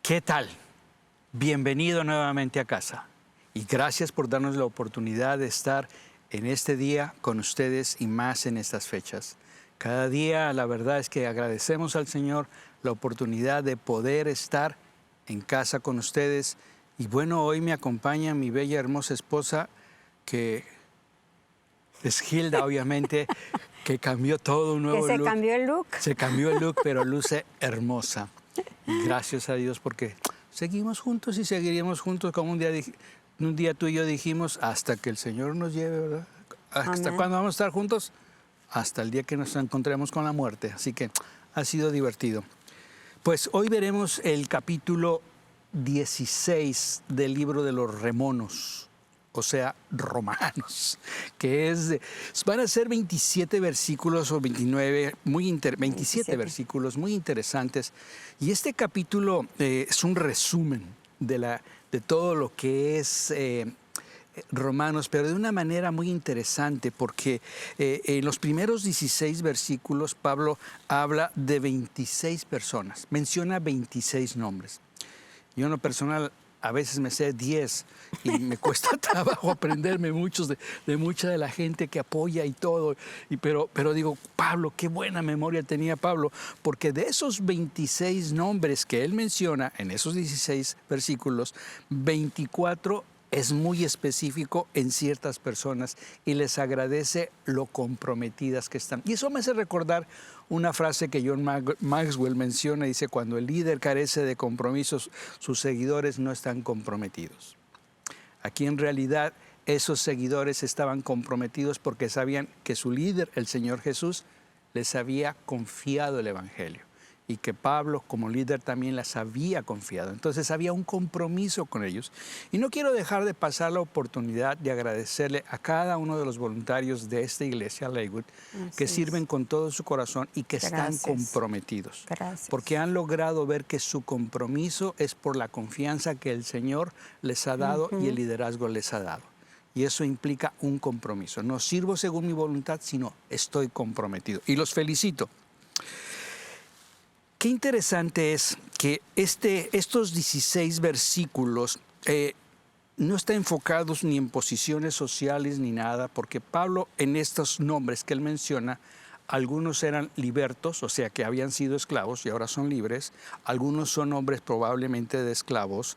¿Qué tal? Bienvenido nuevamente a casa y gracias por darnos la oportunidad de estar en este día con ustedes y más en estas fechas. Cada día la verdad es que agradecemos al Señor la oportunidad de poder estar en casa con ustedes. Y bueno, hoy me acompaña mi bella hermosa esposa, que es Hilda, obviamente, que cambió todo un nuevo Que se look. cambió el look. Se cambió el look, pero luce hermosa. Y gracias a Dios porque seguimos juntos y seguiríamos juntos como un día tú y yo dijimos, hasta que el Señor nos lleve, ¿verdad? ¿Hasta Amén. cuándo vamos a estar juntos? Hasta el día que nos encontremos con la muerte. Así que ha sido divertido. Pues hoy veremos el capítulo 16 del libro de los Remonos, o sea, Romanos, que van a ser 27 versículos o 29, 27 versículos muy interesantes. Y este capítulo es un resumen de todo lo que es Romanos, pero de una manera muy interesante, porque en los primeros 16 versículos Pablo habla de 26 personas, menciona 26 nombres. Yo en lo personal a veces me sé 10 y me cuesta trabajo aprenderme muchos de mucha de la gente que apoya y todo. Pero digo, Pablo, qué buena memoria tenía Pablo, porque de esos 26 nombres que él menciona en esos 16 versículos, 24 es muy específico en ciertas personas y les agradece lo comprometidas que están. Y eso me hace recordar una frase que John Maxwell menciona, dice, cuando el líder carece de compromisos, sus seguidores no están comprometidos. Aquí en realidad esos seguidores estaban comprometidos porque sabían que su líder, el Señor Jesús, les había confiado el Evangelio y que Pablo como líder también las había confiado. Entonces había un compromiso con ellos. Y no quiero dejar de pasar la oportunidad de agradecerle a cada uno de los voluntarios de esta iglesia, Lakewood, que sirven con todo su corazón y que están comprometidos. Gracias. Porque han logrado ver que su compromiso es por la confianza que el Señor les ha dado y el liderazgo les ha dado. Y eso implica un compromiso. No sirvo según mi voluntad, sino estoy comprometido. Y los felicito. Qué interesante es que estos 16 versículos no están enfocados ni en posiciones sociales ni nada, porque Pablo en estos nombres que él menciona, algunos eran libertos, o sea que habían sido esclavos y ahora son libres, algunos son hombres probablemente de esclavos,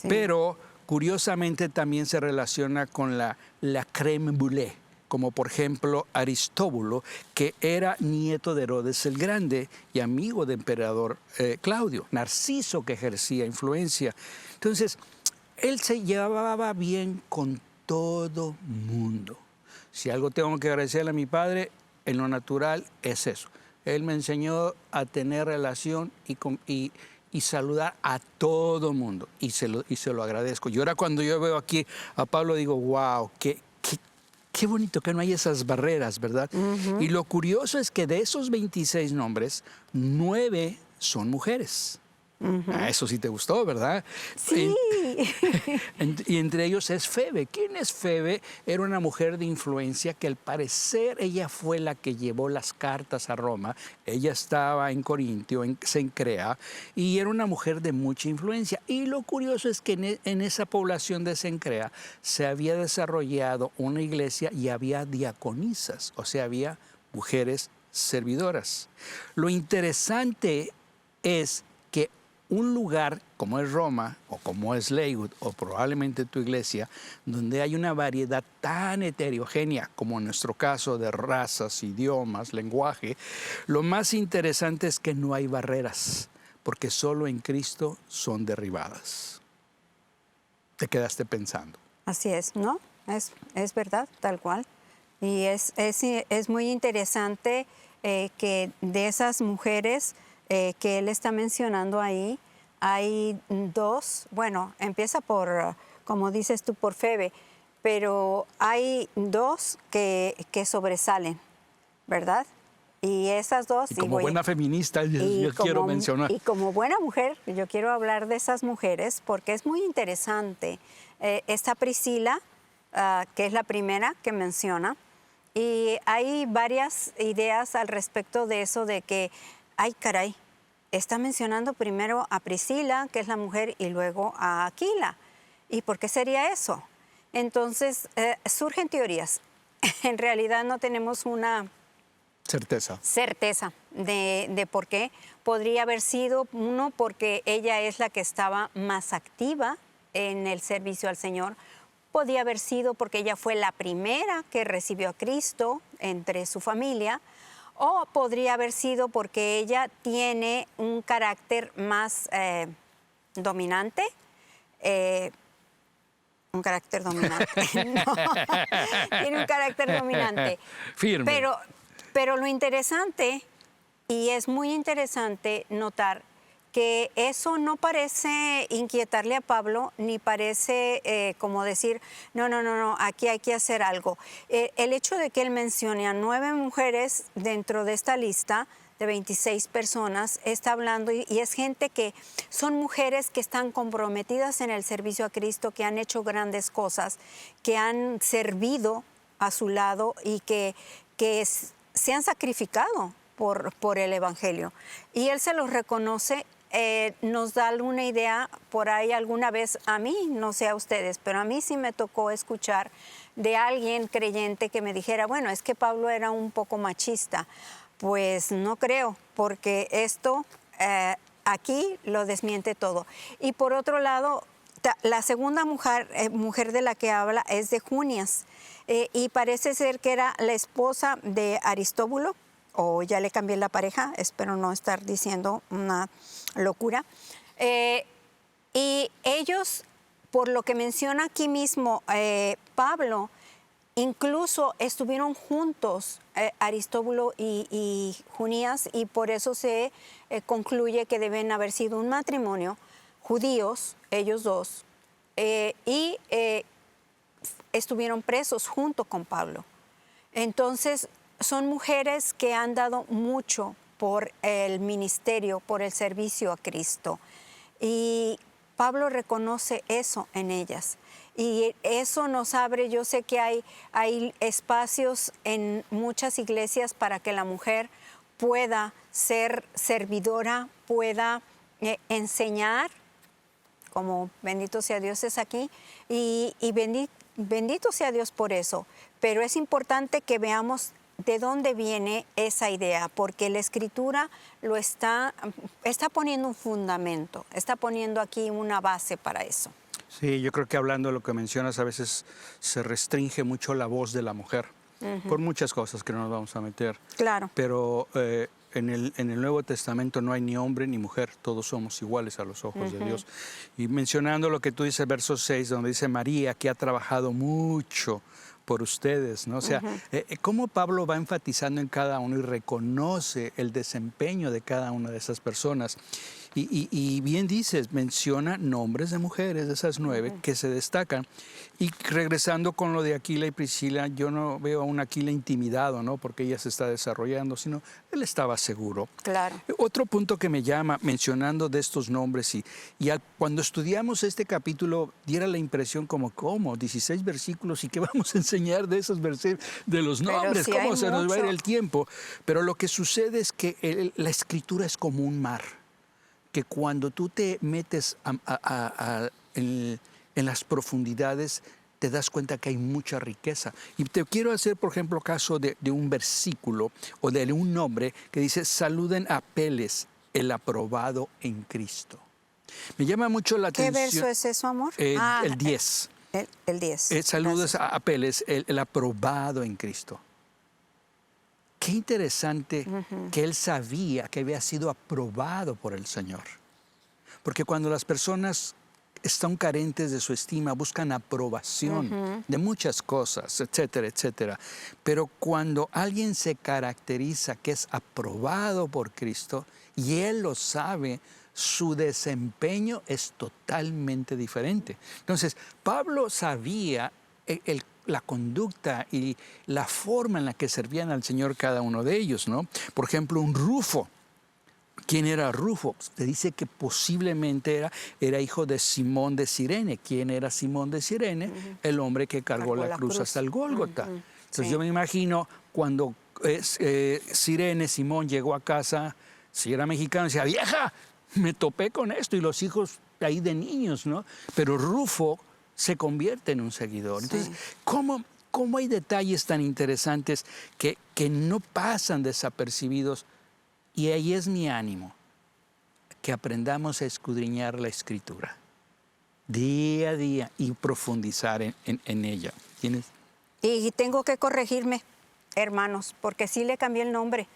pero curiosamente también se relaciona con la crème brûlée, como por ejemplo Aristóbulo, que era nieto de Herodes el Grande y amigo del emperador Claudio, Narciso, que ejercía influencia. Entonces, él se llevaba bien con todo mundo. Si algo tengo que agradecerle a mi padre, en lo natural es eso. Él me enseñó a tener relación y saludar a todo mundo, y se lo agradezco. Y ahora cuando yo veo aquí a Pablo digo, wow, qué bonito que no hay esas barreras, ¿verdad? Y lo curioso es que de esos 26 nombres, 9 son mujeres. Eso sí te gustó, ¿verdad? Sí. Y entre ellos es Febe. ¿Quién es Febe? Era una mujer de influencia que al parecer ella fue la que llevó las cartas a Roma. Ella estaba en Corintio, en Cencrea, y era una mujer de mucha influencia. Y lo curioso es que en esa población de Cencrea se había desarrollado una iglesia y había diaconisas, o sea, había mujeres servidoras. Lo interesante es que un lugar como es Roma o como es Lakewood o probablemente tu iglesia, donde hay una variedad tan heterogénea como en nuestro caso de razas, idiomas, lenguaje, lo más interesante es que no hay barreras, porque solo en Cristo son derribadas. Te quedaste pensando. Así es, ¿no? Es verdad, tal cual. Y es muy interesante que de esas mujeres que él está mencionando ahí, hay 2, bueno, empieza por, como dices tú, por Febe, pero hay 2 que sobresalen, ¿verdad? Y esas 2... Y como buena feminista, yo quiero mencionar. Y como buena mujer, yo quiero hablar de esas mujeres porque es muy interesante. Está Priscila, que es la primera que menciona, y hay varias ideas al respecto de eso de que, ay caray, está mencionando primero a Priscila, que es la mujer, y luego a Aquila. ¿Y por qué sería eso? Entonces, surgen teorías. En realidad no tenemos una certeza de por qué. Podría haber sido, uno, porque ella es la que estaba más activa en el servicio al Señor. Podría haber sido porque ella fue la primera que recibió a Cristo entre su familia. O podría haber sido porque ella tiene un carácter más dominante. Un carácter dominante. No, tiene un carácter dominante. Firme. Pero lo interesante, y es muy interesante notar, que eso no parece inquietarle a Pablo, ni parece como decir, no, aquí hay que hacer algo. El hecho de que él mencione a 9 mujeres dentro de esta lista de 26 personas, está hablando, y es gente que son mujeres que están comprometidas en el servicio a Cristo, que han hecho grandes cosas, que han servido a su lado y que se han sacrificado por el Evangelio. Y él se los reconoce. Nos da alguna idea por ahí alguna vez, a mí, no sé a ustedes, pero a mí sí me tocó escuchar de alguien creyente que me dijera, bueno, es que Pablo era un poco machista. Pues no creo, porque esto aquí lo desmiente todo. Y por otro lado, la segunda mujer de la que habla es de Junias, y parece ser que era la esposa de Aristóbulo, o ya le cambié la pareja, espero no estar diciendo una locura. Y ellos, por lo que menciona aquí mismo Pablo, incluso estuvieron juntos Aristóbulo y Junías, y por eso se concluye que deben haber sido un matrimonio, judíos, ellos dos, y estuvieron presos junto con Pablo. Entonces, son mujeres que han dado mucho por el ministerio, por el servicio a Cristo. Y Pablo reconoce eso en ellas. Y eso nos abre, yo sé que hay espacios en muchas iglesias para que la mujer pueda ser servidora, pueda enseñar, como bendito sea Dios es aquí, y bendito sea Dios por eso. Pero es importante que veamos de dónde viene esa idea, porque la Escritura lo está poniendo un fundamento, está poniendo aquí una base para eso. Sí, yo creo que hablando de lo que mencionas, a veces se restringe mucho la voz de la mujer, por muchas cosas que no nos vamos a meter. Claro. Pero en el Nuevo Testamento no hay ni hombre ni mujer, todos somos iguales a los ojos de Dios. Y mencionando lo que tú dices, verso 6, donde dice María, que ha trabajado mucho por ustedes, ¿no? O sea, cómo Pablo va enfatizando en cada uno y reconoce el desempeño de cada una de esas personas. Y bien dices, menciona nombres de mujeres, de esas 9, que se destacan. Y regresando con lo de Aquila y Priscila, yo no veo a un Aquila intimidado, ¿no? Porque ella se está desarrollando, sino él estaba seguro. Claro. Otro punto que me llama, mencionando de estos nombres, cuando estudiamos este capítulo, diera la impresión como, ¿cómo? 16 versículos, ¿y qué vamos a enseñar de esos versículos, de los nombres? Sí, ¿Cómo se nos va a ir mucho. el tiempo? Pero lo que sucede es que la Escritura es como un mar, que cuando tú te metes en las profundidades, te das cuenta que hay mucha riqueza. Y te quiero hacer, por ejemplo, caso de un versículo o de un nombre que dice, saluden a Apeles, el aprobado en Cristo. Me llama mucho la ¿Qué atención. verso es eso, amor? El 10. El 10. Saludos a Apeles, el aprobado en Cristo. Qué interesante que él sabía que había sido aprobado por el Señor. Porque cuando las personas están carentes de su estima, buscan aprobación de muchas cosas, etcétera, etcétera. Pero cuando alguien se caracteriza que es aprobado por Cristo y él lo sabe, su desempeño es totalmente diferente. Entonces, Pablo sabía la conducta y la forma en la que servían al Señor cada uno de ellos, ¿no? Por ejemplo, un Rufo. ¿Quién era Rufo? Se dice que posiblemente era hijo de Simón de Cirene. ¿Quién era Simón de Cirene? El hombre que cargó la cruz hasta el Gólgota. Entonces yo me imagino cuando Cirene, Simón, llegó a casa, Si era mexicano, decía, vieja, me topé con esto, y los hijos ahí de niños, ¿no? Pero Rufo se convierte en un seguidor. Sí. Entonces, ¿cómo hay detalles tan interesantes que no pasan desapercibidos? Y ahí es mi ánimo, que aprendamos a escudriñar la Escritura día a día y profundizar en ella. ¿Tienes? Y tengo que corregirme, hermanos, porque sí le cambié el nombre.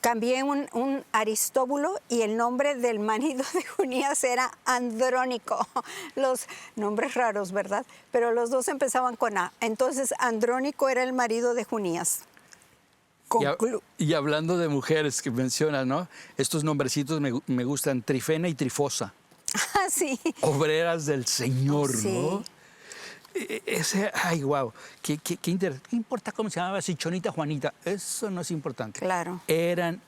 Cambié un Aristóbulo y el nombre del marido de Junías era Andrónico. Los nombres raros, ¿verdad? Pero los dos empezaban con A. Entonces, Andrónico era el marido de Junías. Y hablando de mujeres que mencionas, ¿no? Estos nombrecitos me gustan, Trifena y Trifosa. Ah, sí. Obreras del Señor, Sí. ¿no? Ay, wow, qué interesante. ¿Qué importa cómo se llamaba? Si Chonita, Juanita, eso no es importante. Claro. Eran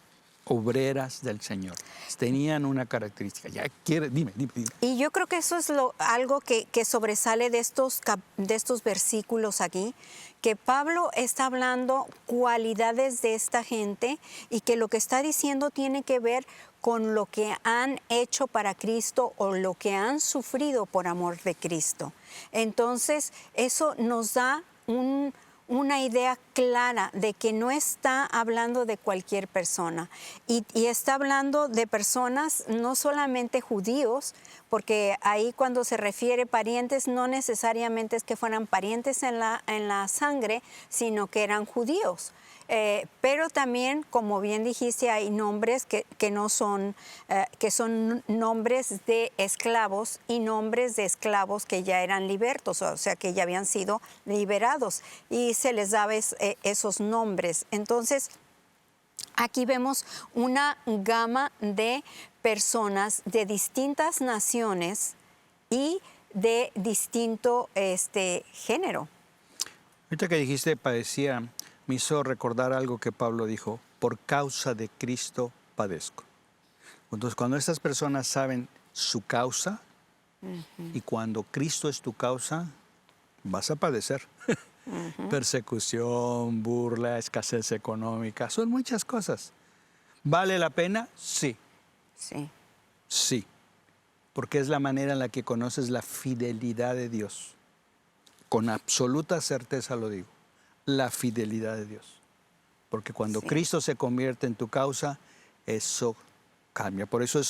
obreras del Señor. Tenían una característica. Ya dime. Y yo creo que eso es algo que sobresale de estos versículos aquí, que Pablo está hablando cualidades de esta gente y que lo que está diciendo tiene que ver con lo que han hecho para Cristo o lo que han sufrido por amor de Cristo. Entonces, eso nos da una idea clara de que no está hablando de cualquier persona y está hablando de personas no solamente judíos, porque ahí cuando se refiere parientes no necesariamente es que fueran parientes en la sangre, sino que eran judíos. Pero también, como bien dijiste, hay nombres que son nombres de esclavos y nombres de esclavos que ya eran libertos, o sea, que ya habían sido liberados y se les daba esos nombres. Entonces, aquí vemos una gama de personas de distintas naciones y de distinto género. Ahorita que dijiste padecía, me hizo recordar algo que Pablo dijo: por causa de Cristo padezco. Entonces, cuando estas personas saben su causa, y cuando Cristo es tu causa, vas a padecer. Persecución, burla, escasez económica, son muchas cosas. ¿Vale la pena? Sí. Sí. Sí, porque es la manera en la que conoces la fidelidad de Dios. Con absoluta certeza lo digo, la fidelidad de Dios. Porque cuando Cristo se convierte en tu causa, eso cambia. Por eso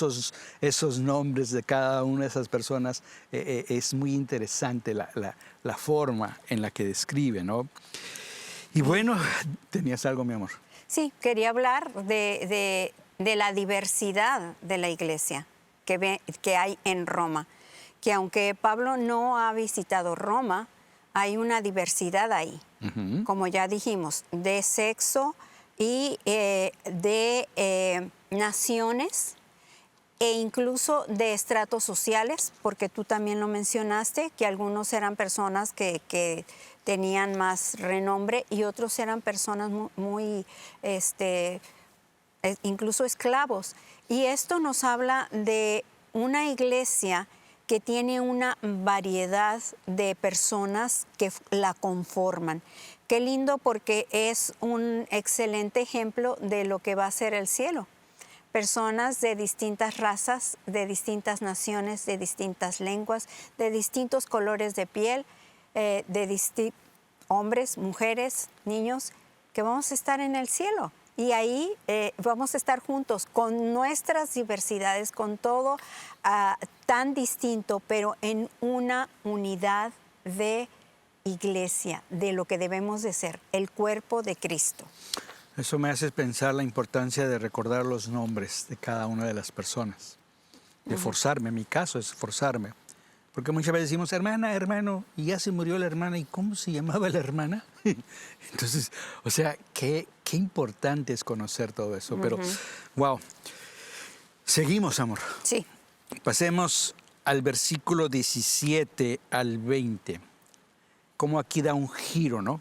esos nombres de cada una de esas personas es muy interesante la forma en la que describe, ¿no? Y bueno, tenías algo, mi amor. Sí, quería hablar de la diversidad de la iglesia que hay en Roma. Que aunque Pablo no ha visitado Roma, hay una diversidad ahí. Como ya dijimos, de sexo y de naciones e incluso de estratos sociales, porque tú también lo mencionaste, que algunos eran personas que tenían más renombre y otros eran personas muy incluso esclavos. Y esto nos habla de una iglesia que tiene una variedad de personas que la conforman. Qué lindo, porque es un excelente ejemplo de lo que va a ser el cielo. Personas de distintas razas, de distintas naciones, de distintas lenguas, de distintos colores de piel, hombres, mujeres, niños, que vamos a estar en el cielo. Y ahí vamos a estar juntos con nuestras diversidades, con todo tan distinto, pero en una unidad de iglesia, de lo que debemos de ser, el cuerpo de Cristo. Eso me hace pensar la importancia de recordar los nombres de cada una de las personas, de forzarme. En mi caso es forzarme, porque muchas veces decimos hermana, hermano, y ya se murió la hermana, ¿y cómo se llamaba la hermana? Entonces, o sea, qué importante es conocer todo eso. Pero, wow. Seguimos, amor. Sí. Pasemos al versículo 17 al 20. Como aquí da un giro, ¿no?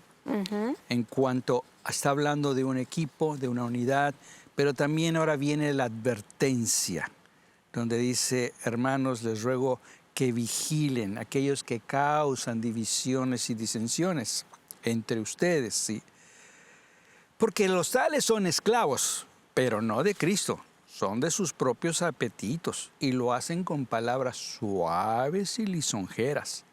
En cuanto está hablando de un equipo, de una unidad, pero también ahora viene la advertencia, donde dice: hermanos, les ruego que vigilen aquellos que causan divisiones y disensiones entre ustedes, ¿sí? Porque los tales son esclavos, pero no de Cristo, son de sus propios apetitos y lo hacen con palabras suaves y lisonjeras.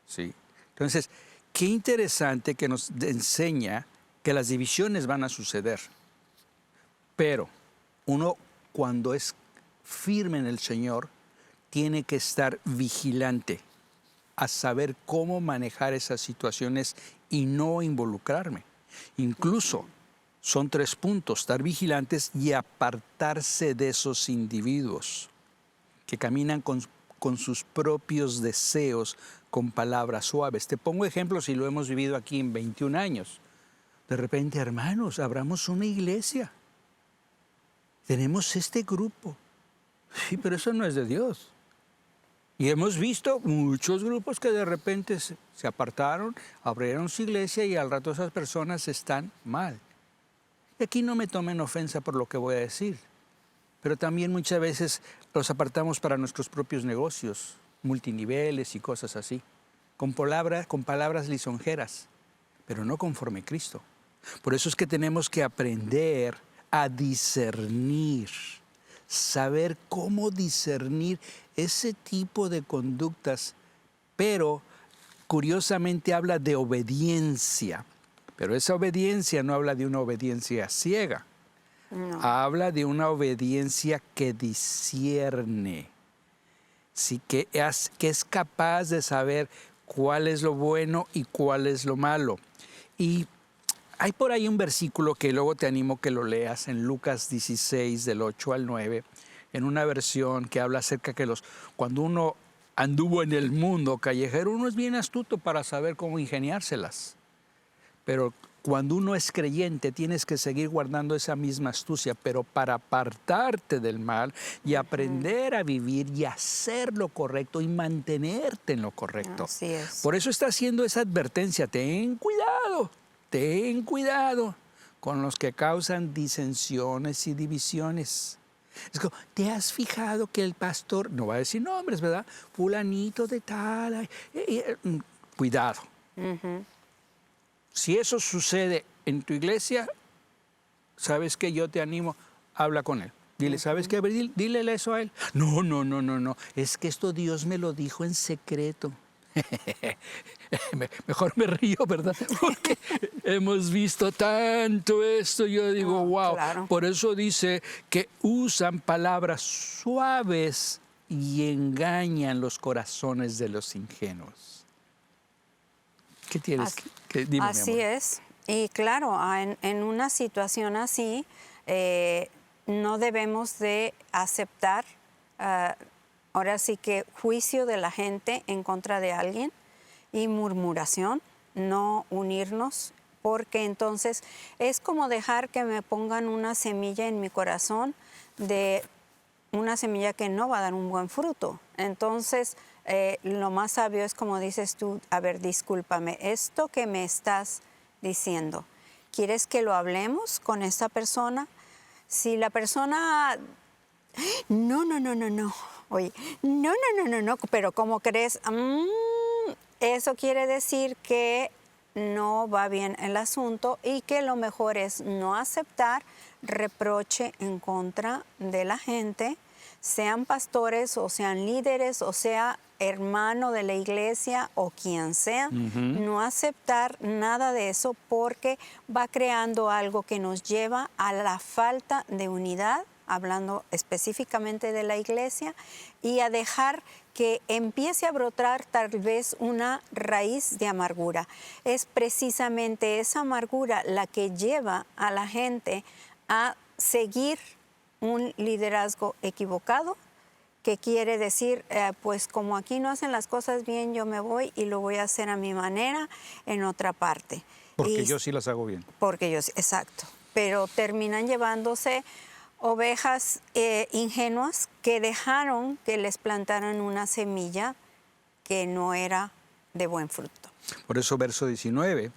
¿Sí? Entonces, qué interesante que nos enseña que las divisiones van a suceder. Pero uno, cuando es firme en el Señor, tiene que estar vigilante a saber cómo manejar esas situaciones y no involucrarme. Incluso son 3 puntos: estar vigilantes y apartarse de esos individuos que caminan con sus propios deseos, con palabras suaves. Te pongo ejemplos y lo hemos vivido aquí en 21 años. De repente, hermanos, abramos una iglesia. Tenemos este grupo. Sí, pero eso no es de Dios. Y hemos visto muchos grupos que de repente se apartaron, abrieron su iglesia y al rato esas personas están mal. Y aquí no me tomen ofensa por lo que voy a decir, pero también muchas veces los apartamos para nuestros propios negocios, multiniveles y cosas así, con palabras lisonjeras, pero no conforme a Cristo. Por eso es que tenemos que aprender a discernir, saber cómo discernir ese tipo de conductas, pero curiosamente habla de obediencia, pero esa obediencia no habla de una obediencia ciega, No. habla de una obediencia que discierne, sí, que es capaz de saber cuál es lo bueno y cuál es lo malo. Y hay por ahí un versículo que luego te animo que lo leas en Lucas 16, del 8 al 9, en una versión que habla acerca que cuando uno anduvo en el mundo callejero, uno es bien astuto para saber cómo ingeniárselas. Pero cuando uno es creyente, tienes que seguir guardando esa misma astucia, pero para apartarte del mal y aprender a vivir y hacer lo correcto y mantenerte en lo correcto. Así es. Por eso está haciendo esa advertencia: ten cuidado con los que causan disensiones y divisiones. Es como, ¿te has fijado que el pastor, no va a decir nombres, ¿verdad? Fulanito de tal, cuidado. Ujú. Si eso sucede en tu iglesia, ¿sabes qué? Yo te animo, habla con él. Dile, ¿sabes qué? Dile eso a él. No. Es que esto Dios me lo dijo en secreto. Mejor me río, ¿verdad? Porque hemos visto tanto esto. Yo digo, wow. Claro. Por eso dice que usan palabras suaves y engañan los corazones de los ingenuos. ¿Qué tienes? Dime, mi Así amor. es. Y claro, en una situación así, no debemos de aceptar, ahora sí que juicio de la gente en contra de alguien y murmuración, no unirnos, porque entonces es como dejar que me pongan una semilla en mi corazón, de una semilla que no va a dar un buen fruto. Entonces, lo más sabio es, como dices tú, a ver, discúlpame, esto que me estás diciendo, ¿quieres que lo hablemos con esta persona? Si la persona, no, oye, no, pero ¿cómo crees? Eso quiere decir que no va bien el asunto y que lo mejor es no aceptar reproche en contra de la gente, sean pastores o sean líderes o sea hermano de la iglesia o quien sea, no aceptar nada de eso, porque va creando algo que nos lleva a la falta de unidad, hablando específicamente de la iglesia, y a dejar que empiece a brotar tal vez una raíz de amargura. Es precisamente esa amargura la que lleva a la gente a seguir un liderazgo equivocado, que quiere decir, pues como aquí no hacen las cosas bien, yo me voy y lo voy a hacer a mi manera en otra parte. Porque yo sí las hago bien. Porque yo, exacto. Pero terminan llevándose ovejas ingenuas que dejaron que les plantaran una semilla que no era de buen fruto. Por eso verso 19,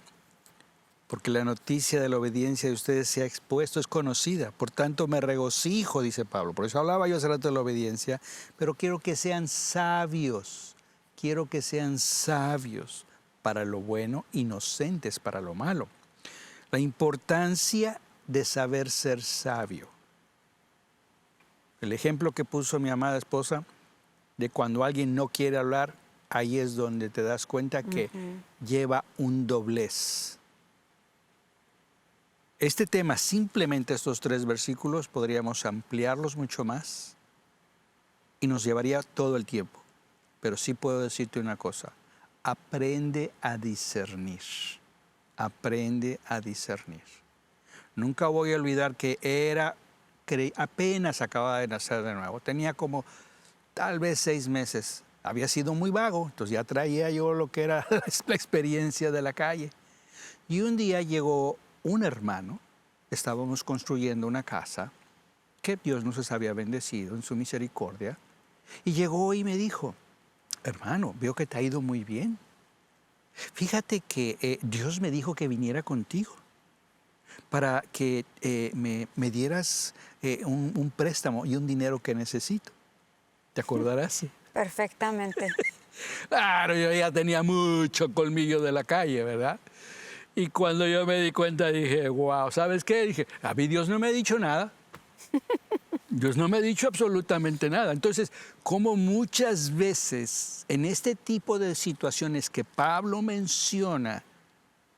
porque la noticia de la obediencia de ustedes se ha expuesto, es conocida. Por tanto me regocijo, dice Pablo. Por eso hablaba yo hace rato de la obediencia, pero quiero que sean sabios. Quiero que sean sabios para lo bueno, inocentes para lo malo. La importancia de saber ser sabio. El ejemplo que puso mi amada esposa de cuando alguien no quiere hablar, ahí es donde te das cuenta que lleva un doblez. Este tema, simplemente estos 3 versículos, podríamos ampliarlos mucho más y nos llevaría todo el tiempo. Pero sí puedo decirte una cosa, aprende a discernir, aprende a discernir. Nunca voy a olvidar que apenas acababa de nacer de nuevo, tenía como tal vez 6 meses, había sido muy vago, entonces ya traía yo lo que era la experiencia de la calle. Y un día llegó un hermano, estábamos construyendo una casa que Dios nos había bendecido en su misericordia, y llegó y me dijo, hermano, veo que te ha ido muy bien. Fíjate que Dios me dijo que viniera contigo para que me dieras un préstamo y un dinero que necesito. ¿Te acordarás? Perfectamente. Claro, yo ya tenía mucho colmillo de la calle, ¿verdad? Y cuando yo me di cuenta dije, wow, ¿sabes qué? Dije, a mí Dios no me ha dicho nada. Dios no me ha dicho absolutamente nada. Entonces, como muchas veces en este tipo de situaciones que Pablo menciona,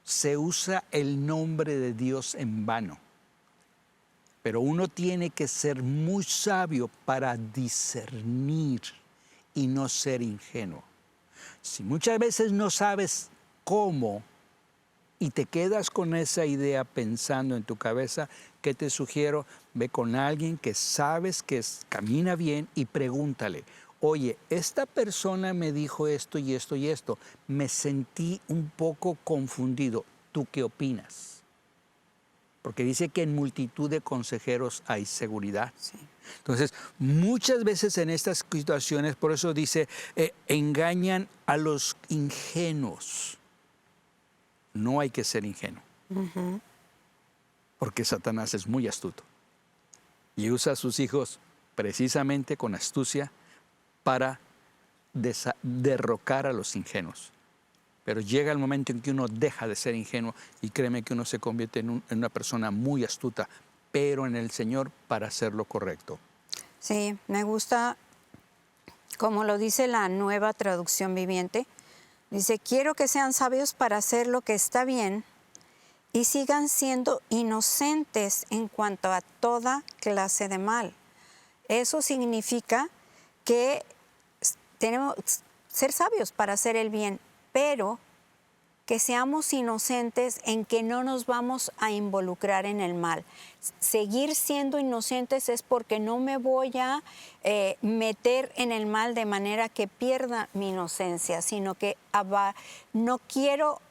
se usa el nombre de Dios en vano. Pero uno tiene que ser muy sabio para discernir y no ser ingenuo. Si muchas veces no sabes cómo y te quedas con esa idea pensando en tu cabeza, ¿qué te sugiero? Ve con alguien que sabes que camina bien y pregúntale, oye, esta persona me dijo esto y esto y esto, me sentí un poco confundido, ¿tú qué opinas? Porque dice que en multitud de consejeros hay seguridad. Sí. Entonces, muchas veces en estas situaciones, por eso dice, engañan a los ingenuos. No hay que ser ingenuo, porque Satanás es muy astuto y usa a sus hijos precisamente con astucia para derrocar a los ingenuos. Pero llega el momento en que uno deja de ser ingenuo y créeme que uno se convierte en una persona muy astuta, pero en el Señor para hacer lo correcto. Sí, me gusta como lo dice la Nueva Traducción Viviente. Dice, quiero que sean sabios para hacer lo que está bien y sigan siendo inocentes en cuanto a toda clase de mal. Eso significa que tenemos que ser sabios para hacer el bien, pero que seamos inocentes en que no nos vamos a involucrar en el mal. Seguir siendo inocentes es porque no me voy a meter en el mal de manera que pierda mi inocencia, sino que no quiero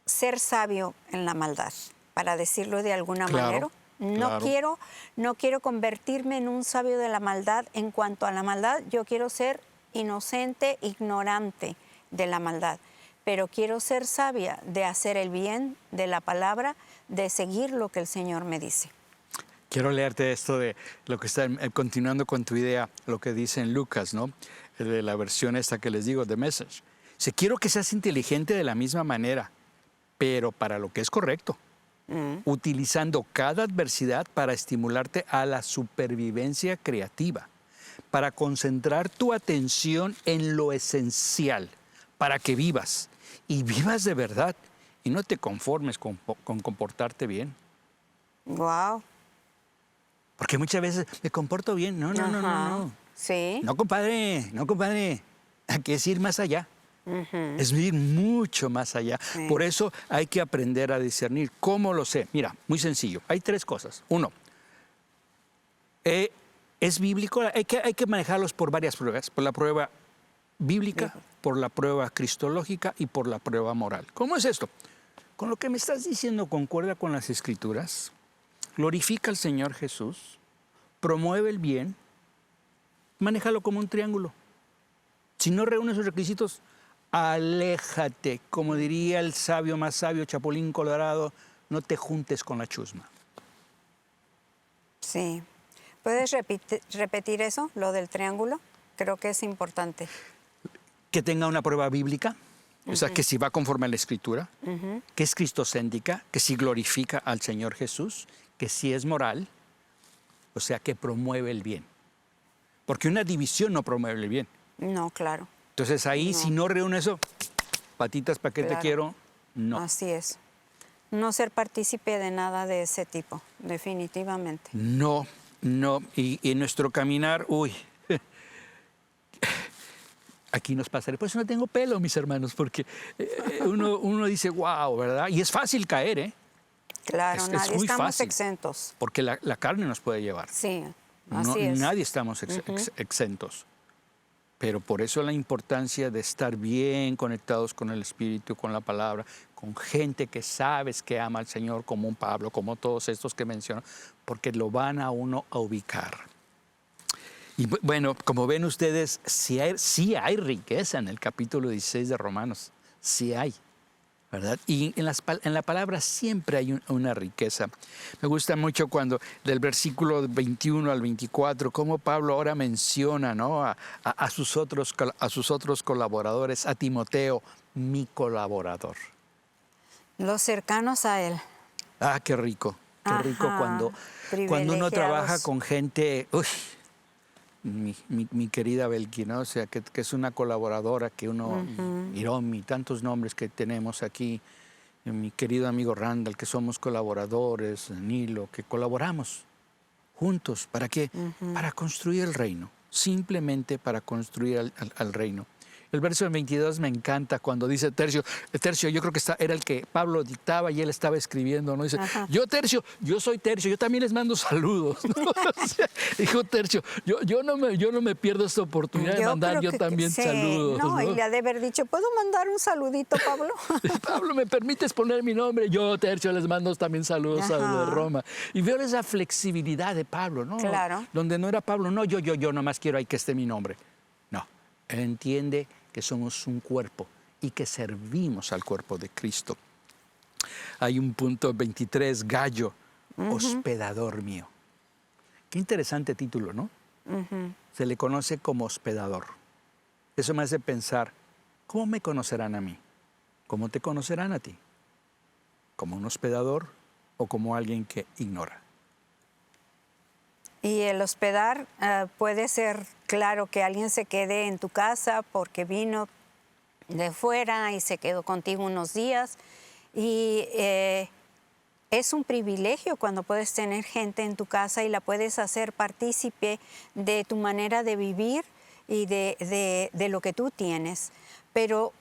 ser sabio en la maldad, para decirlo de alguna manera. No quiero convertirme en un sabio de la maldad. En cuanto a la maldad, yo quiero ser inocente, ignorante de la maldad. Pero quiero ser sabia de hacer el bien de la palabra, de seguir lo que el Señor me dice. Quiero leerte esto de lo que está, continuando con tu idea, lo que dice en Lucas, ¿no? De la versión esta que les digo, The Message. Dice, quiero que seas inteligente de la misma manera, pero para lo que es correcto, utilizando cada adversidad para estimularte a la supervivencia creativa, para concentrar tu atención en lo esencial, para que vivas, y vivas de verdad, y no te conformes con comportarte bien. Wow. Porque muchas veces me comporto bien. No. Sí. No, compadre. Hay que ir más allá. Es ir mucho más allá. Sí. Por eso hay que aprender a discernir. ¿Cómo lo sé? Mira, muy sencillo. Hay 3 cosas. 1, es bíblico. Hay que manejarlos por varias pruebas. Por la prueba bíblica, por la prueba cristológica y por la prueba moral. ¿Cómo es esto? Con lo que me estás diciendo, ¿concuerda con las Escrituras? Glorifica al Señor Jesús, promueve el bien, manéjalo como un triángulo. Si no reúne esos requisitos, aléjate. Como diría el sabio más sabio, Chapulín Colorado, no te juntes con la chusma. Sí. ¿Puedes repetir eso, lo del triángulo? Creo que es importante. Que tenga una prueba bíblica, o sea, que si va conforme a la Escritura, que es cristocéntrica, que si glorifica al Señor Jesús, que si es moral, o sea, que promueve el bien. Porque una división no promueve el bien. No, claro. Entonces ahí, No. si no reúne eso, patitas, ¿para qué te Claro. quiero? No. Así es. No ser partícipe de nada de ese tipo, definitivamente. No, no. Y en nuestro caminar, aquí nos pasará. Por eso no tengo pelo, mis hermanos, porque uno dice, wow, ¿verdad? Y es fácil caer, ¿eh? Claro, Es nadie muy estamos fácil. exentos. Porque la carne nos puede llevar. Sí, No, así es. nadie estamos exentos. Pero por eso la importancia de estar bien conectados con el Espíritu, con la palabra, con gente que sabes que ama al Señor, como un Pablo, como todos estos que menciono, porque lo van a uno a ubicar. Y bueno, como ven ustedes, sí hay riqueza en el capítulo 16 de Romanos, sí hay, ¿verdad? Y en la palabra siempre hay una riqueza. Me gusta mucho cuando del versículo 21 al 24, cómo Pablo ahora menciona, ¿no? a sus otros colaboradores, a Timoteo, mi colaborador. Los cercanos a él. Ah, qué rico Ajá, cuando uno trabaja privilegiados. con gente, mi querida Belki, ¿no? O sea, que es una colaboradora que uno, Hiromi, tantos nombres que tenemos aquí, mi querido amigo Randall, que somos colaboradores, Nilo, que colaboramos juntos. ¿Para qué? Para construir el reino, simplemente para construir al reino. El verso 22 me encanta cuando dice Tercio, yo creo que era el que Pablo dictaba y él estaba escribiendo, ¿no? Dice, Ajá. yo soy Tercio, yo también les mando saludos, ¿no? O sea, dijo Tercio, yo no me pierdo esta oportunidad de mandar creo yo que también sí. saludos, No, ¿no? y le ha de haber dicho, ¿puedo mandar un saludito, Pablo? Pablo, ¿me permites poner mi nombre? Yo, Tercio, les mando también saludos a Ajá. de Roma. Y veo esa flexibilidad de Pablo, ¿no? Claro. Donde no era Pablo, no, yo nomás quiero ahí que esté mi nombre. No, él entiende que somos un cuerpo y que servimos al cuerpo de Cristo. Hay un punto 23, Gallo, hospedador mío. Qué interesante título, ¿no? Se le conoce como hospedador. Eso me hace pensar, ¿cómo me conocerán a mí? ¿Cómo te conocerán a ti? ¿Como un hospedador o como alguien que ignora? Y el hospedar puede ser, claro, que alguien se quede en tu casa porque vino de fuera y se quedó contigo unos días. Y es un privilegio cuando puedes tener gente en tu casa y la puedes hacer partícipe de tu manera de vivir y de lo que tú tienes. Pero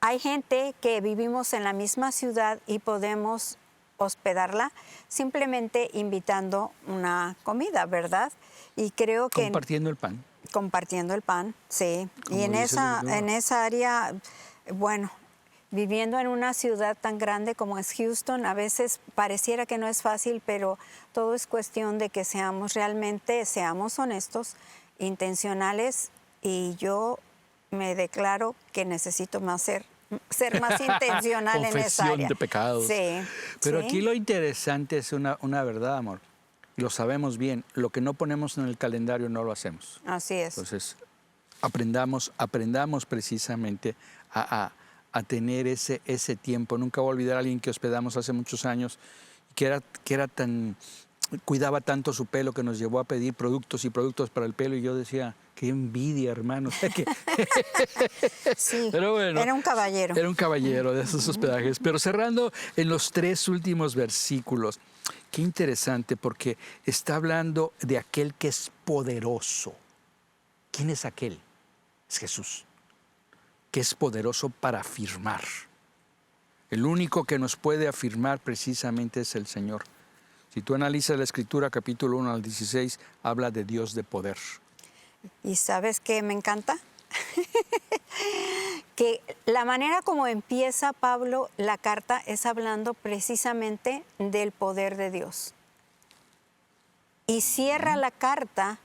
hay gente que vivimos en la misma ciudad y podemos hospedarla simplemente invitando una comida, ¿verdad? Y creo que Compartiendo el pan. compartiendo el pan, sí. Como Y en dice la Escritura. esa área, bueno, viviendo en una ciudad tan grande como es Houston, a veces pareciera que no es fácil, pero todo es cuestión de que seamos honestos, intencionales, y yo me declaro que necesito ser más intencional en esa Confesión área. de pecados. Sí. Pero sí. aquí lo interesante es una verdad, amor. Lo sabemos bien. Lo que no ponemos en el calendario no lo hacemos. Así es. Entonces, aprendamos precisamente a tener ese tiempo. Nunca voy a olvidar a alguien que hospedamos hace muchos años, que era tan, cuidaba tanto su pelo que nos llevó a pedir productos y productos para el pelo, y yo decía, qué envidia, hermano. O sea que, Sí, pero bueno, era un caballero. era un caballero de esos hospedajes. Pero cerrando en los 3 últimos versículos, qué interesante, porque está hablando de aquel que es poderoso. ¿Quién es aquel? Es Jesús, que es poderoso para afirmar. El único que nos puede afirmar precisamente es el Señor. Si tú analizas la Escritura, capítulo 1 al 16, habla de Dios de poder. ¿Y sabes qué me encanta? Que la manera como empieza Pablo la carta es hablando precisamente del poder de Dios. Y cierra la carta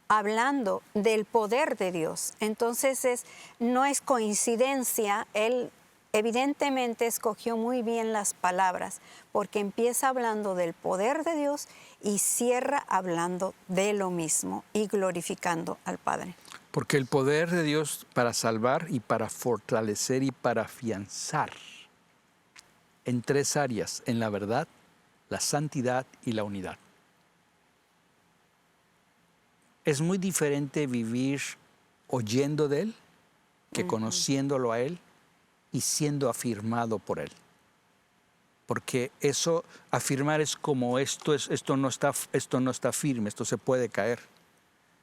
hablando del poder de Dios. Entonces no es coincidencia, él evidentemente escogió muy bien las palabras, porque empieza hablando del poder de Dios y cierra hablando de lo mismo y glorificando al Padre. Porque el poder de Dios para salvar y para fortalecer y para afianzar en 3 áreas, en la verdad, la santidad y la unidad. es muy diferente vivir oyendo de Él que conociéndolo a Él y siendo afirmado por Él. Porque eso, afirmar es como esto no está firme, esto se puede caer.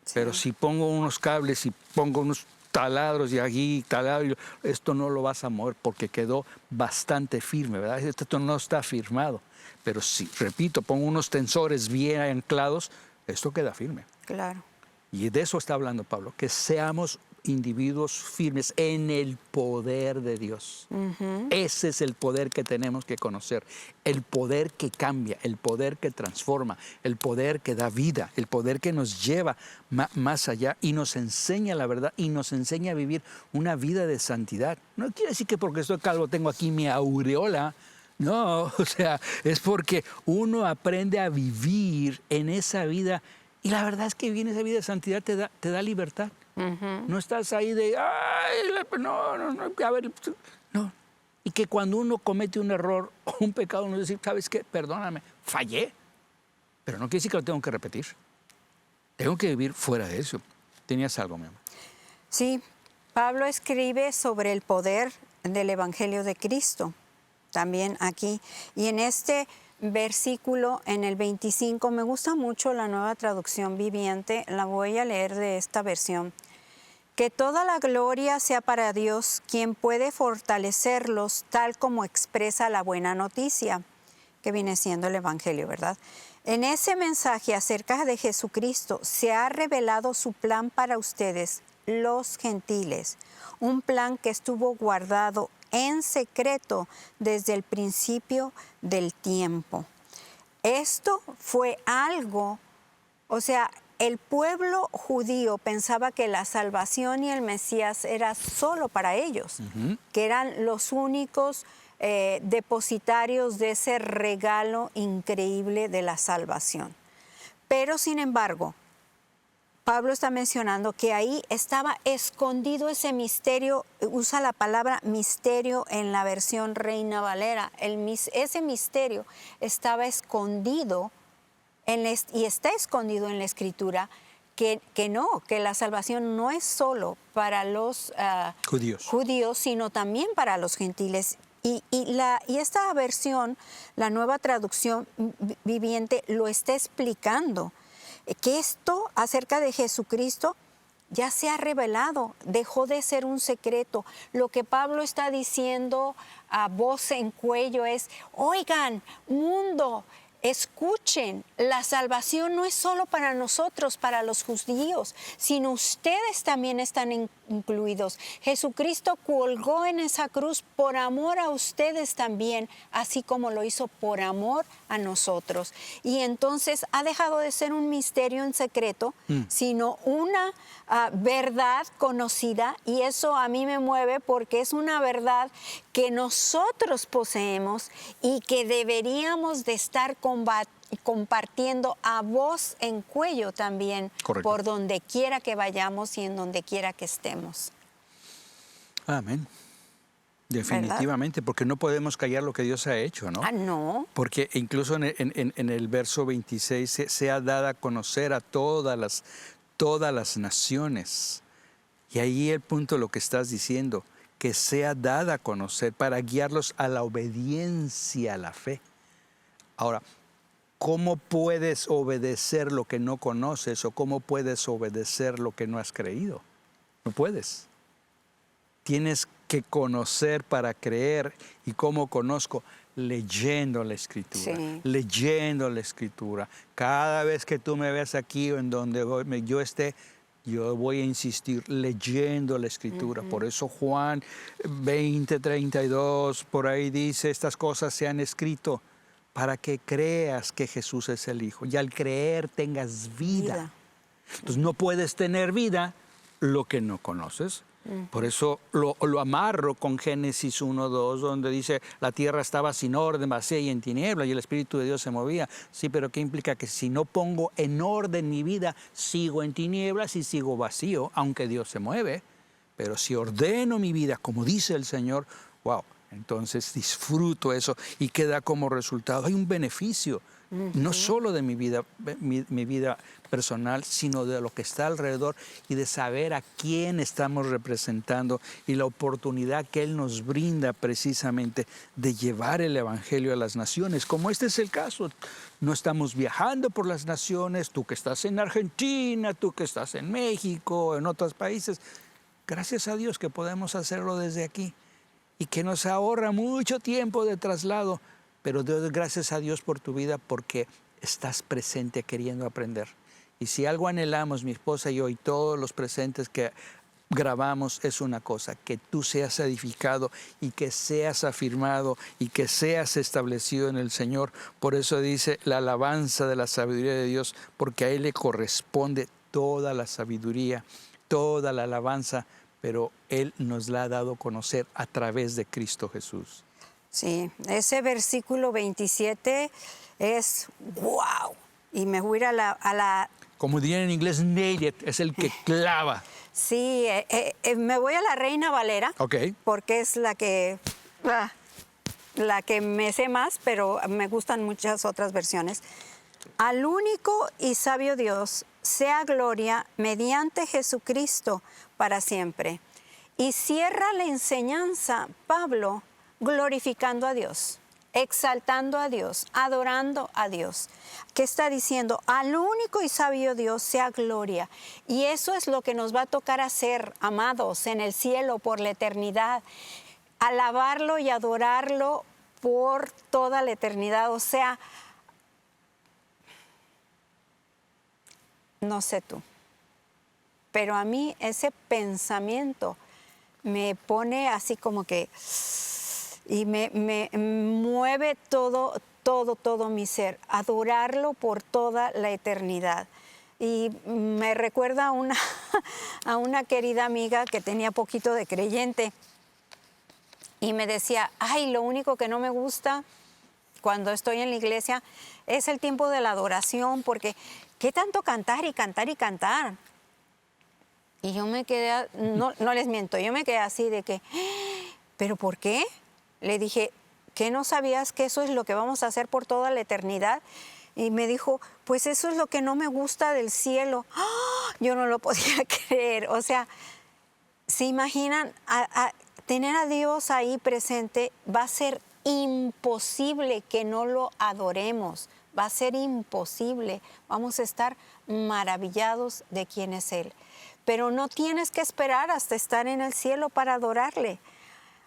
Sí. Pero si pongo unos cables y pongo unos taladros y aquí taladros, esto no lo vas a mover porque quedó bastante firme, ¿verdad? Esto no está firmado. Pero si, repito, pongo unos tensores bien anclados, esto queda firme. Claro. Y de eso está hablando Pablo, que seamos individuos firmes en el poder de Dios. Ese es el poder que tenemos que conocer, el poder que cambia, el poder que transforma, el poder que da vida, el poder que nos lleva más allá y nos enseña la verdad y nos enseña a vivir una vida de santidad. No quiere decir que porque estoy calvo tengo aquí mi aureola. No, o sea, es porque uno aprende a vivir en esa vida y la verdad es que vivir en esa vida de santidad te da libertad. No estás ahí de, ay, no, a ver, no. Y que cuando uno comete un error o un pecado, uno dice, ¿sabes qué? Perdóname, fallé. Pero no quiere decir que lo tengo que repetir. Tengo que vivir fuera de eso. ¿Tenías algo, mi amor? Sí, Pablo escribe sobre el poder del Evangelio de Cristo, también aquí. Y en este versículo, en el 25, me gusta mucho la Nueva Traducción Viviente, la voy a leer de esta versión. Que toda la gloria sea para Dios, quien puede fortalecerlos tal como expresa la buena noticia, que viene siendo el Evangelio, ¿verdad? En ese mensaje acerca de Jesucristo se ha revelado su plan para ustedes, los gentiles, un plan que estuvo guardado en secreto desde el principio del tiempo. Esto fue algo, o sea, el pueblo judío pensaba que la salvación y el Mesías era solo para ellos, que eran los únicos depositarios de ese regalo increíble de la salvación. Pero, sin embargo, Pablo está mencionando que ahí estaba escondido ese misterio, usa la palabra misterio en la versión Reina Valera. Ese misterio estaba escondido y está escondido en la Escritura, que la salvación no es solo para los judíos, sino también para los gentiles. Y esta versión, la Nueva Traducción Viviente, lo está explicando, que esto acerca de Jesucristo ya se ha revelado, dejó de ser un secreto. Lo que Pablo está diciendo a voz en cuello es, oigan, mundo, escuchen, la salvación no es solo para nosotros, para los judíos, sino ustedes también están incluidos. Jesucristo colgó en esa cruz por amor a ustedes también, así como lo hizo por amor a nosotros. Y entonces ha dejado de ser un misterio en secreto, sino una verdad conocida, y eso a mí me mueve porque es una verdad que nosotros poseemos y que deberíamos de estar compartiendo a voz en cuello también. Correcto. Por donde quiera que vayamos y en donde quiera que estemos. Amén. Definitivamente, ¿verdad? Porque no podemos callar lo que Dios ha hecho, ¿no? No. Porque incluso en el verso 26 sea dada a conocer a todas las naciones. Y ahí el punto de lo que estás diciendo, que sea dada a conocer para guiarlos a la obediencia a la fe. Ahora, ¿cómo puedes obedecer lo que no conoces o cómo puedes obedecer lo que no has creído? No puedes. Tienes que conocer para creer. ¿Y cómo conozco? Leyendo la Escritura. Sí. Leyendo la Escritura. Cada vez que tú me veas aquí o en donde yo esté, yo voy a insistir leyendo la Escritura. Por eso Juan 20:32, por ahí dice, estas cosas se han escrito para que creas que Jesús es el Hijo. Y al creer tengas vida. Entonces no puedes tener vida lo que no conoces. Por eso lo amarro con Génesis 1:2, donde dice, la tierra estaba sin orden, vacía y en tinieblas, y el Espíritu de Dios se movía. Sí, pero ¿qué implica? Que si no pongo en orden mi vida, sigo en tinieblas y sigo vacío, aunque Dios se mueve. Pero si ordeno mi vida, como dice el Señor, wow, entonces disfruto eso y queda como resultado. Hay un beneficio no solo de mi vida, mi vida personal, sino de lo que está alrededor y de saber a quién estamos representando y la oportunidad que Él nos brinda precisamente de llevar el Evangelio a las naciones, como este es el caso. No estamos viajando por las naciones, tú que estás en Argentina, tú que estás en México, en otros países. Gracias a Dios que podemos hacerlo desde aquí y que nos ahorra mucho tiempo de traslado. Pero doy gracias a Dios por tu vida porque estás presente queriendo aprender. Y si algo anhelamos, mi esposa y yo, y todos los presentes que grabamos, es una cosa, que tú seas edificado y que seas afirmado y que seas establecido en el Señor. Por eso dice la alabanza de la sabiduría de Dios, porque a Él le corresponde toda la sabiduría, toda la alabanza, pero Él nos la ha dado a conocer a través de Cristo Jesús. Sí, ese versículo 27 es wow. Y me voy a ir a la Como dirían en inglés, nail it, es el que clava. sí, me voy a la Reina Valera, Ok. porque es la que me sé más, pero me gustan muchas otras versiones. Al único y sabio Dios sea gloria mediante Jesucristo para siempre. Y cierra la enseñanza Pablo glorificando a Dios, exaltando a Dios, adorando a Dios. ¿Qué está diciendo? Al único y sabio Dios sea gloria. Y eso es lo que nos va a tocar hacer, amados, en el cielo por la eternidad. Alabarlo y adorarlo por toda la eternidad. O sea, no sé tú, pero a mí ese pensamiento me pone así como que y me mueve todo mi ser, adorarlo por toda la eternidad. Y me recuerda a una querida amiga que tenía poquito de creyente y me decía, ay, lo único que no me gusta cuando estoy en la iglesia es el tiempo de la adoración, porque ¿qué tanto cantar y cantar y cantar? Y yo me quedé, no les miento, yo me quedé así de que, ¿pero por qué? Le dije, ¿qué no sabías que eso es lo que vamos a hacer por toda la eternidad? Y me dijo, pues eso es lo que no me gusta del cielo. ¡Ah! Yo no lo podía creer. O sea, ¿se imaginan? Tener a Dios ahí presente va a ser imposible que no lo adoremos. Va a ser imposible. Vamos a estar maravillados de quién es Él. Pero no tienes que esperar hasta estar en el cielo para adorarle.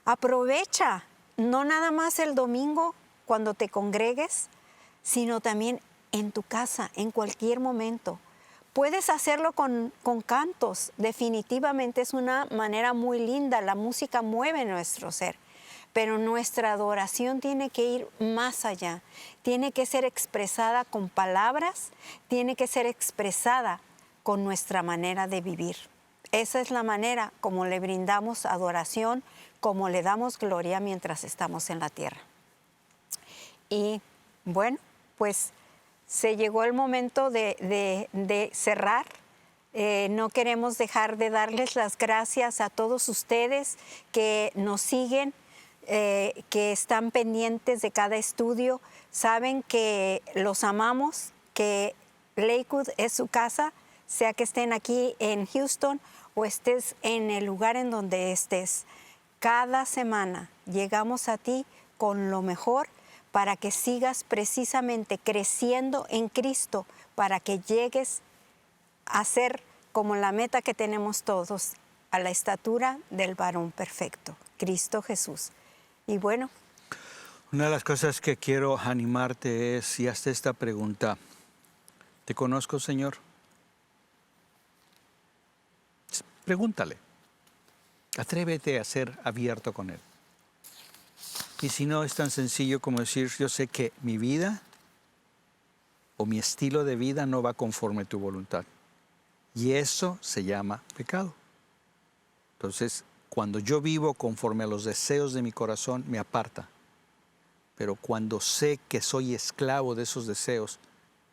Aprovecha, no nada más el domingo cuando te congregues, sino también en tu casa, en cualquier momento. Puedes hacerlo con cantos, definitivamente es una manera muy linda, la música mueve nuestro ser, pero nuestra adoración tiene que ir más allá, tiene que ser expresada con palabras, tiene que ser expresada con nuestra manera de vivir. Esa es la manera como le brindamos adoración, como le damos gloria mientras estamos en la tierra. Y bueno, pues se llegó el momento de cerrar. No queremos dejar de darles las gracias a todos ustedes que nos siguen, que están pendientes de cada estudio. Saben que los amamos, que Lakewood es su casa, sea que estén aquí en Houston o estés en el lugar en donde estés. Cada semana llegamos a ti con lo mejor para que sigas precisamente creciendo en Cristo, para que llegues a ser como la meta que tenemos todos, a la estatura del varón perfecto, Cristo Jesús. Y bueno. Una de las cosas que quiero animarte es, si haces esta pregunta, ¿te conozco, Señor? Pregúntale. Atrévete a ser abierto con Él. Y si no, es tan sencillo como decir, yo sé que mi vida o mi estilo de vida no va conforme a tu voluntad. Y eso se llama pecado. Entonces, cuando yo vivo conforme a los deseos de mi corazón, me aparta. Pero cuando sé que soy esclavo de esos deseos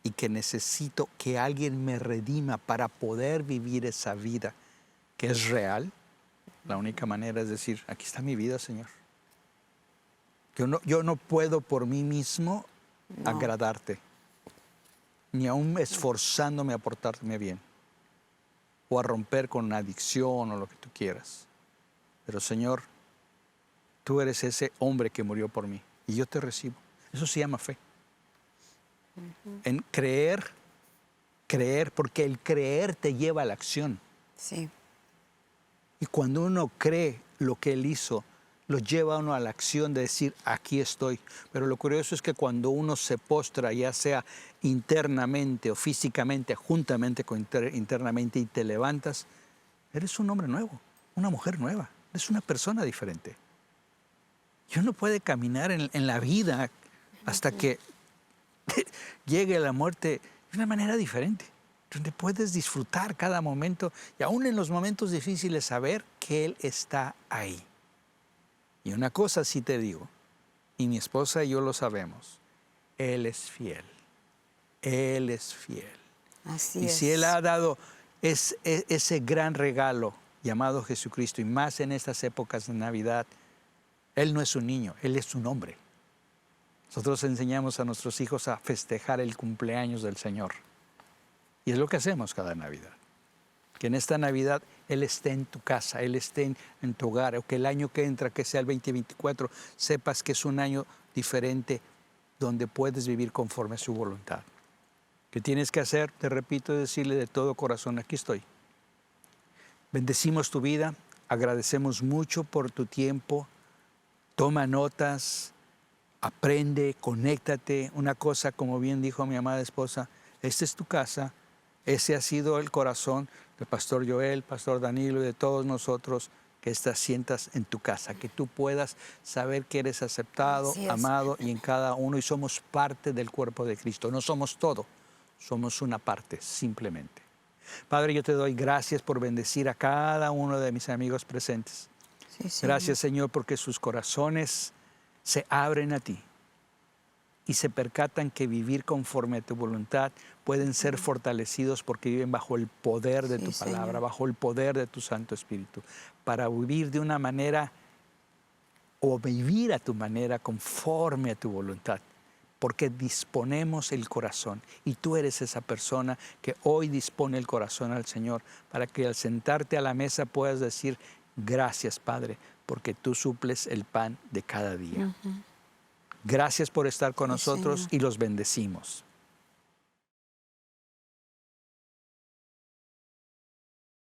y que necesito que alguien me redima para poder vivir esa vida que es real, la única manera es decir, aquí está mi vida, Señor. Yo no puedo por mí mismo agradarte. ni aún esforzándome a portarme bien o a romper con una adicción o lo que tú quieras. Pero Señor, tú eres ese hombre que murió por mí y yo te recibo. Eso se llama fe. En creer, porque el creer te lleva a la acción. Sí. Y cuando uno cree lo que Él hizo, lo lleva a uno a la acción de decir, aquí estoy. Pero lo curioso es que cuando uno se postra, ya sea internamente o físicamente, juntamente con internamente, y te levantas, eres un hombre nuevo, una mujer nueva, eres una persona diferente. Y uno puede caminar en la vida hasta que llegue la muerte de una manera diferente, donde puedes disfrutar cada momento y aún en los momentos difíciles saber que Él está ahí. Y una cosa sí te digo, y mi esposa y yo lo sabemos, Él es fiel. Él es fiel. Así y es. si Él ha dado ese gran regalo llamado Jesucristo, y más en estas épocas de Navidad, Él no es un niño, Él es un hombre. Nosotros enseñamos a nuestros hijos a festejar el cumpleaños del Señor. Y es lo que hacemos cada Navidad. Que en esta Navidad Él esté en tu casa, Él esté en tu hogar, o que el año que entra, que sea el 2024, sepas que es un año diferente donde puedes vivir conforme a su voluntad. ¿Qué tienes que hacer? Te repito, decirle de todo corazón, aquí estoy. Bendecimos tu vida, agradecemos mucho por tu tiempo, toma notas, aprende, conéctate. Una cosa, como bien dijo mi amada esposa, esta es tu casa, ese ha sido el corazón del Pastor Joel, Pastor Danilo y de todos nosotros, que sientas en tu casa, que tú puedas saber que eres aceptado, amado y en cada uno, y somos parte del cuerpo de Cristo. No somos todo, somos una parte simplemente. Padre, yo te doy gracias por bendecir a cada uno de mis amigos presentes. Sí, gracias, Señor, porque sus corazones se abren a ti y se percatan que vivir conforme a tu voluntad pueden ser fortalecidos porque viven bajo el poder de tu palabra, Señor, bajo el poder de tu Santo Espíritu, para vivir de una manera o vivir a tu manera conforme a tu voluntad, porque disponemos el corazón y tú eres esa persona que hoy dispone el corazón al Señor para que al sentarte a la mesa puedas decir, gracias, Padre, porque tú suples el pan de cada día. Gracias por estar con nosotros, Señor, y los bendecimos.